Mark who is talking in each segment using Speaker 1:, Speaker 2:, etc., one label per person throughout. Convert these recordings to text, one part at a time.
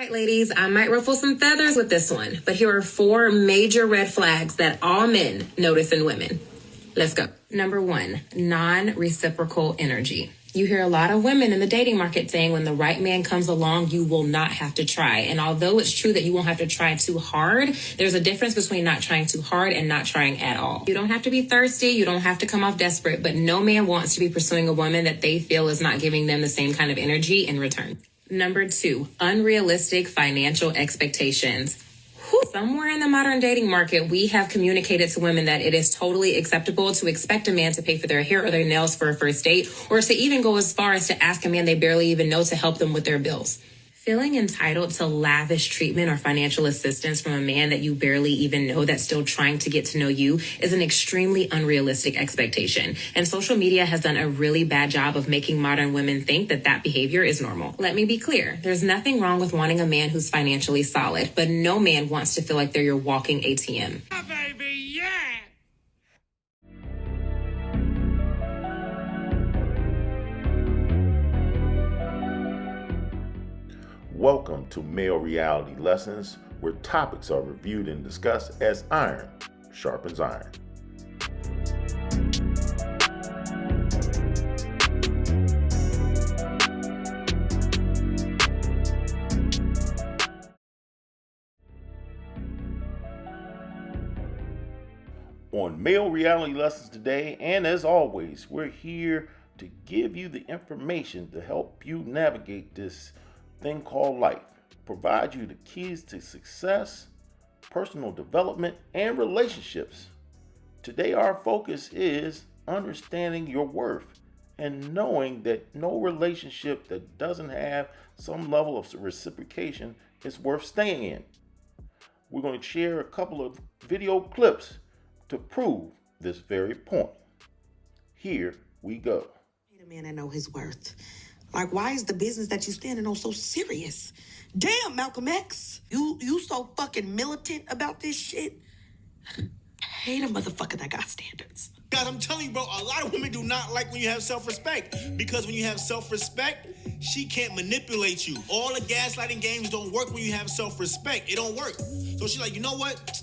Speaker 1: right, ladies, I might ruffle some feathers with this one, but here are 4 major red flags that all men notice in women. Let's go. Number 1, non-reciprocal energy. You hear a lot of women in the dating market saying when the right man comes along, you will not have to try. And although it's true that you won't have to try too hard, there's a difference between not trying too hard and not trying at all. You don't have to be thirsty. You don't have to come off desperate, but no man wants to be pursuing a woman that they feel is not giving them the same kind of energy in return. Number 2, unrealistic financial expectations. Somewhere in the modern dating market, we have communicated to women that it is totally acceptable to expect a man to pay for their hair or their nails for a first date, or to even go as far as to ask a man they barely even know to help them with their bills. Feeling entitled to lavish treatment or financial assistance from a man that you barely even know that's still trying to get to know you is an extremely unrealistic expectation. And social media has done a really bad job of making modern women think that that behavior is normal. Let me be clear. There's nothing wrong with wanting a man who's financially solid, but no man wants to feel like they're your walking ATM.
Speaker 2: Oh, baby, yeah!
Speaker 3: Welcome to Male Reality Lessons, where topics are reviewed and discussed as iron sharpens iron. On Male Reality Lessons today, and as always, we're here to give you the information to help you navigate this thing called life, provide you the keys to success, personal development, and relationships. Today our focus is understanding your worth and knowing that no relationship that doesn't have some level of reciprocation is worth staying in. We're going to share a couple of video clips to prove this very point. Here we go.
Speaker 4: A man that know his worth. Like, why is the business that you standing on so serious? Damn, Malcolm X. You so fucking militant about this shit. I hate a motherfucker that got standards.
Speaker 2: Guys, I'm telling you, bro, a lot of women do not like when you have self-respect. Because when you have self-respect, she can't manipulate you. All the gaslighting games don't work when you have self-respect. It don't work. So she's like, you know what?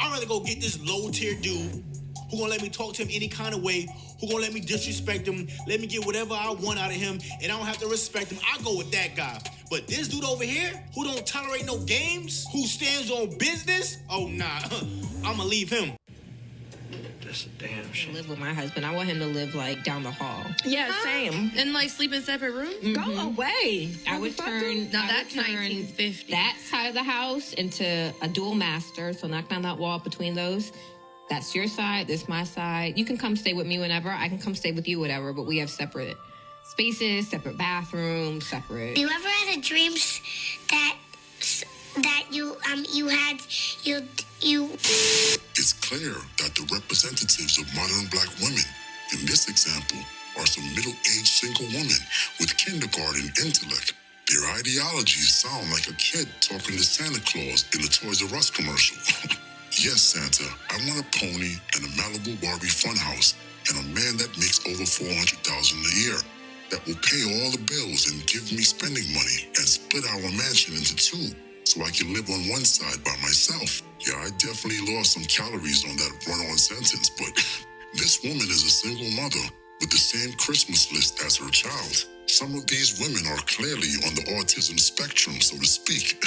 Speaker 2: I'd rather go get this low-tier dude who gonna let me talk to him any kind of way, who gonna let me disrespect him, let me get whatever I want out of him, and I don't have to respect him. I go with that guy. But this dude over here, who don't tolerate no games, who stands on business, oh nah, I'ma leave him.
Speaker 5: That's a damn shame.
Speaker 6: Live with my husband. I want him to live like down the hall.
Speaker 7: Yeah, same. And like sleep in separate rooms?
Speaker 6: Mm-hmm.
Speaker 7: Go away.
Speaker 6: I would turn
Speaker 7: Now that's 1950.
Speaker 6: that side of the house into a dual master. So knock down that wall between those. That's your side. This my side. You can come stay with me whenever. I can come stay with you, whatever. But we have separate spaces, separate bathrooms, separate.
Speaker 8: You ever had a dream that you had.
Speaker 9: It's clear that the representatives of modern black women in this example are some middle-aged single women with kindergarten intellect. Their ideologies sound like a kid talking to Santa Claus in a Toys R Us commercial. Yes, Santa, I want a pony and a Malibu Barbie funhouse and a man that makes over $400,000 a year that will pay all the bills and give me spending money and split our mansion into 2 so I can live on one side by myself. Yeah, I definitely lost some calories on that run-on sentence, but this woman is a single mother with the same Christmas list as her child. Some of these women are clearly on the autism spectrum, so to speak.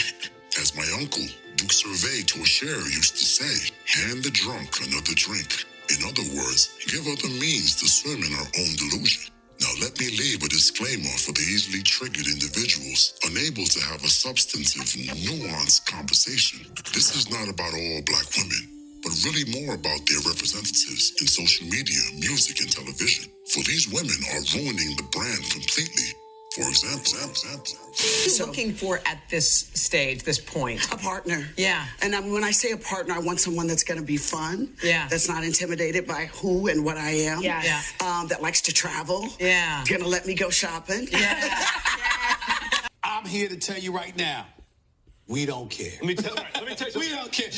Speaker 9: As my uncle, Duke Survey Torshare, used to say, hand the drunk another drink. In other words, give other means to swim in our own delusion. Now let me leave a disclaimer for the easily triggered individuals unable to have a substantive, nuanced conversation. This is not about all black women, but really more about their representatives in social media, music, and television. For these women are ruining the brand completely. For example.
Speaker 10: Looking for at this stage, this point?
Speaker 4: A partner.
Speaker 10: Yeah.
Speaker 4: And when I say a partner, I want someone that's going to be fun.
Speaker 10: Yeah.
Speaker 4: That's not intimidated by who and what I am.
Speaker 10: Yeah.
Speaker 4: That likes to travel.
Speaker 10: Yeah.
Speaker 4: Going to let me go shopping.
Speaker 10: Yeah.
Speaker 2: I'm here to tell you right now,
Speaker 11: We don't care. Let me tell you. We don't care.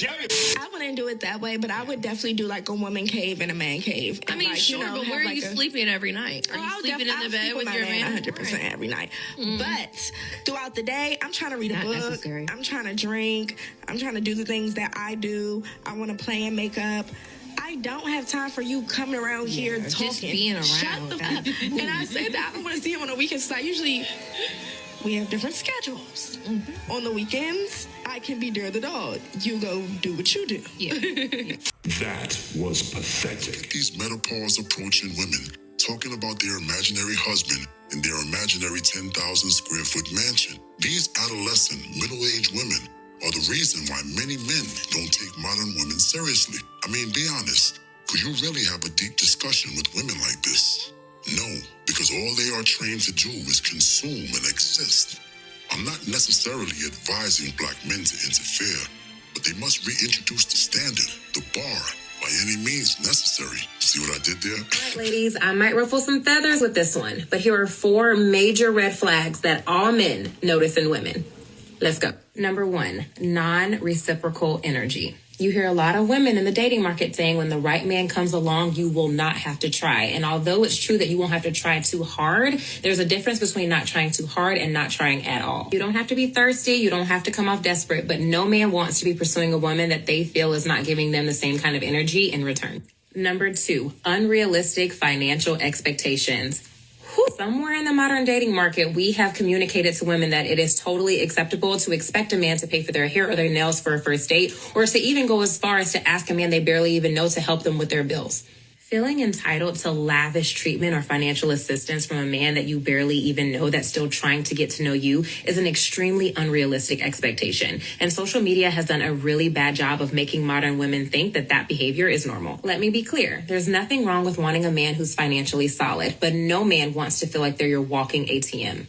Speaker 7: I wouldn't do it that way, but I would definitely do like a woman cave and a man cave.
Speaker 6: I mean,
Speaker 7: like,
Speaker 6: sure, but where are you sleeping every night? Are you sleeping in the bed with your man?
Speaker 7: 100% every night. But throughout the day, I'm trying to read a book.
Speaker 6: Necessary.
Speaker 7: I'm trying to drink. I'm trying to do the things that I do. I want to play and make up. I don't have time for you coming around here talking.
Speaker 6: Just being around.
Speaker 7: Shut the fuck up. And I said that I don't want to see him on the weekends. So I usually, we have different schedules. On the weekends, I can be Dare the dog. You go do what you do.
Speaker 6: Yeah.
Speaker 9: That was pathetic. These menopause approaching women talking about their imaginary husband in their imaginary 10,000 square foot mansion. These adolescent, middle-aged women are the reason why many men don't take modern women seriously. I mean, be honest. Could you really have a deep discussion with women like this? No, because all they are trained to do is consume and exist. I'm not necessarily advising black men to interfere, but they must reintroduce the standard, the bar, by any means necessary. See what I did there?
Speaker 1: All right, ladies, I might ruffle some feathers with this one, but here are 4 major red flags that all men notice in women. Let's go. Number 1, non-reciprocal energy. You hear a lot of women in the dating market saying when the right man comes along, you will not have to try. And although it's true that you won't have to try too hard, there's a difference between not trying too hard and not trying at all. You don't have to be thirsty. You don't have to come off desperate, but no man wants to be pursuing a woman that they feel is not giving them the same kind of energy in return. Number 2, unrealistic financial expectations. Somewhere in the modern dating market, we have communicated to women that it is totally acceptable to expect a man to pay for their hair or their nails for a first date, or to even go as far as to ask a man they barely even know to help them with their bills. Feeling entitled to lavish treatment or financial assistance from a man that you barely even know that's still trying to get to know you is an extremely unrealistic expectation. And social media has done a really bad job of making modern women think that that behavior is normal. Let me be clear. There's nothing wrong with wanting a man who's financially solid, but no man wants to feel like they're your walking ATM.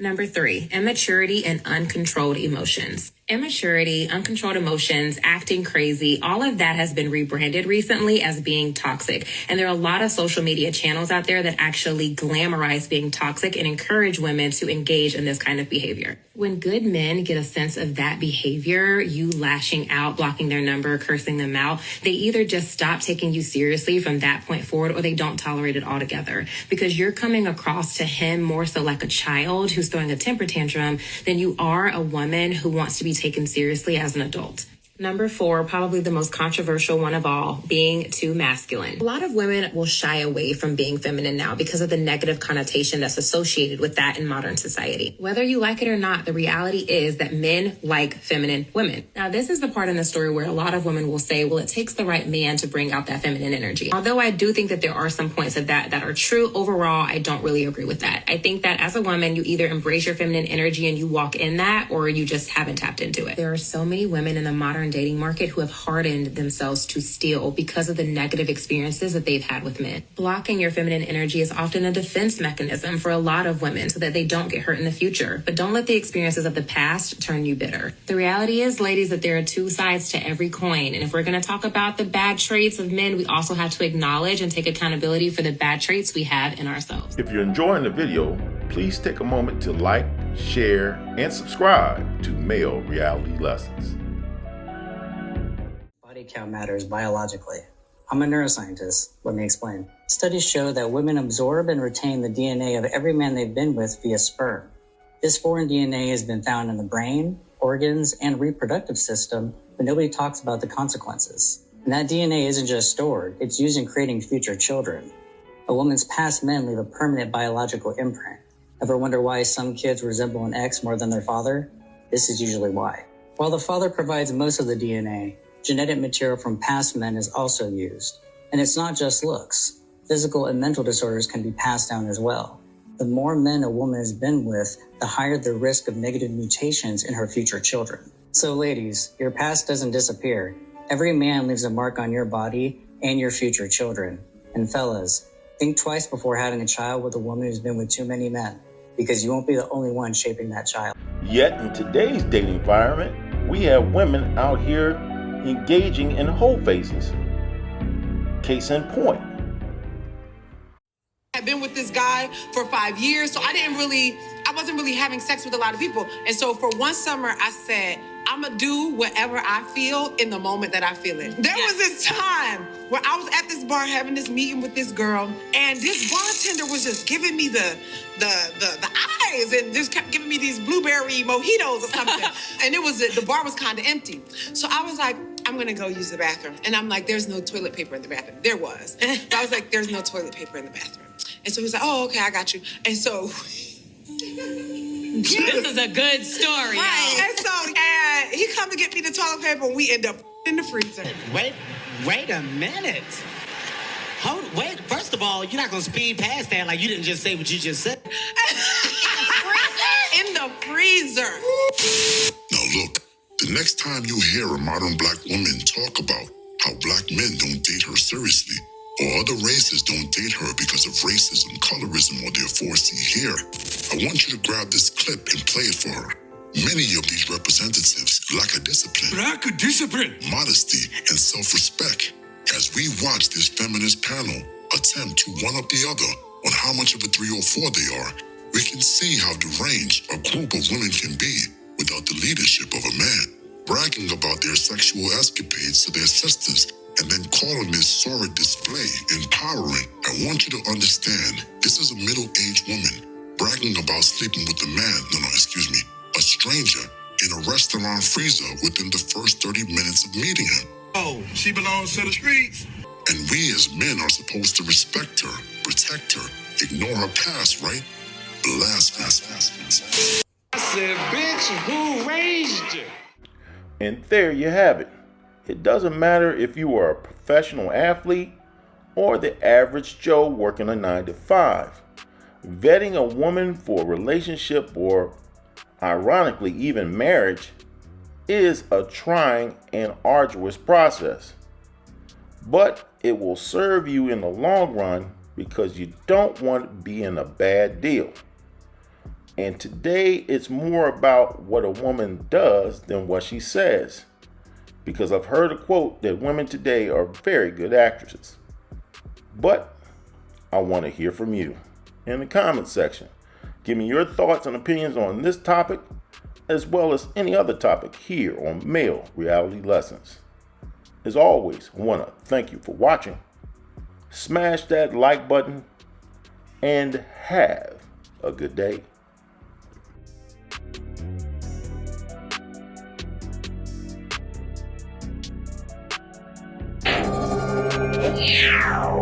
Speaker 1: Number 3, immaturity and uncontrolled emotions. Immaturity, uncontrolled emotions, acting crazy, all of that has been rebranded recently as being toxic. And there are a lot of social media channels out there that actually glamorize being toxic and encourage women to engage in this kind of behavior. When good men get a sense of that behavior, you lashing out, blocking their number, cursing them out, they either just stop taking you seriously from that point forward, or they don't tolerate it altogether, because you're coming across to him more so like a child who's throwing a temper tantrum than you are a woman who wants to be taken seriously as an adult. Number 4, probably the most controversial one of all, being too masculine. A lot of women will shy away from being feminine now because of the negative connotation that's associated with that in modern society. Whether you like it or not, the reality is that men like feminine women. Now, this is the part in the story where a lot of women will say, well, it takes the right man to bring out that feminine energy. Although I do think that there are some points of that are true, overall, I don't really agree with that. I think that as a woman, you either embrace your feminine energy and you walk in that, or you just haven't tapped into it. There are so many women in the modern dating market who have hardened themselves to steal because of the negative experiences that they've had with men. Blocking your feminine energy is often a defense mechanism for a lot of women so that they don't get hurt in the future. But don't let the experiences of the past turn you bitter. The reality is, ladies, that there are 2 sides to every coin. And if we're going to talk about the bad traits of men, we also have to acknowledge and take accountability for the bad traits we have in ourselves.
Speaker 3: If you're enjoying the video, please take a moment to like, share, and subscribe to Male Reality Lessons.
Speaker 12: Body count matters biologically. I'm a neuroscientist. Let me explain. Studies show that women absorb and retain the DNA of every man they've been with via sperm. This foreign DNA has been found in the brain, organs, and reproductive system, but nobody talks about the consequences. And that DNA isn't just stored, it's used in creating future children. A woman's past men leave a permanent biological imprint. Ever wonder why some kids resemble an ex more than their father? This is usually why. While the father provides most of the DNA, genetic material from past men is also used. And it's not just looks. Physical and mental disorders can be passed down as well. The more men a woman has been with, the higher the risk of negative mutations in her future children. So ladies, your past doesn't disappear. Every man leaves a mark on your body and your future children. And fellas, think twice before having a child with a woman who's been with too many men, because you won't be the only one shaping that child.
Speaker 3: Yet in today's dating environment, we have women out here engaging in whole faces. Case in point.
Speaker 13: had been with this guy for 5 years, so I wasn't really having sex with a lot of people. And so for one summer, I said, I'm gonna do whatever I feel in the moment that I feel it. There was this time where I was at this bar having this meeting with this girl, and this bartender was just giving me the eyes and just kept giving me these blueberry mojitos or something. And the bar was kind of empty. So I was like, I'm gonna go use the bathroom. And I'm like, there's no toilet paper in the bathroom. There was. But I was like, there's no toilet paper in the bathroom. And so he was like, oh, okay, I got you. And so
Speaker 1: this is a good story.
Speaker 13: Right. And he come to get me the toilet paper, and we end up in the freezer.
Speaker 14: Wait a minute. Wait, first of all, you're not gonna speed past that like you didn't just say what you just said.
Speaker 13: In the freezer.
Speaker 9: Now look, the next time you hear a modern black woman talk about how black men don't date her seriously, or other races don't date her because of racism, colorism, or their 4C hair, I want you to grab this clip and play it for her. Many of these representatives lack a discipline, modesty, and self-respect. As we watch this feminist panel attempt to one-up the other on how much of a 3 or 4 they are, we can see how deranged a group of women can be without the leadership of a man. Bragging about their sexual escapades to their sisters and then calling this sordid display empowering. I want you to understand, this is a middle-aged woman bragging about sleeping with a stranger in a restaurant freezer within the first 30 minutes of meeting him.
Speaker 11: Oh, she belongs to the streets.
Speaker 9: And we as men are supposed to respect her, protect her, ignore her past, right? Blasphemy.
Speaker 11: I said, bitch, who raised you?
Speaker 3: And there you have it. It doesn't matter if you are a professional athlete or the average Joe working a 9 to 5. Vetting a woman for a relationship or, ironically, even marriage is a trying and arduous process. But it will serve you in the long run because you don't want to be in a bad deal. And today it's more about what a woman does than what she says. Because I've heard a quote that women today are very good actresses. But I want to hear from you in the comment section. Give me your thoughts and opinions on this topic, as well as any other topic here on Male Reality Lessons. As always, I want to thank you for watching. Smash that like button and have a good day.
Speaker 8: Yeah.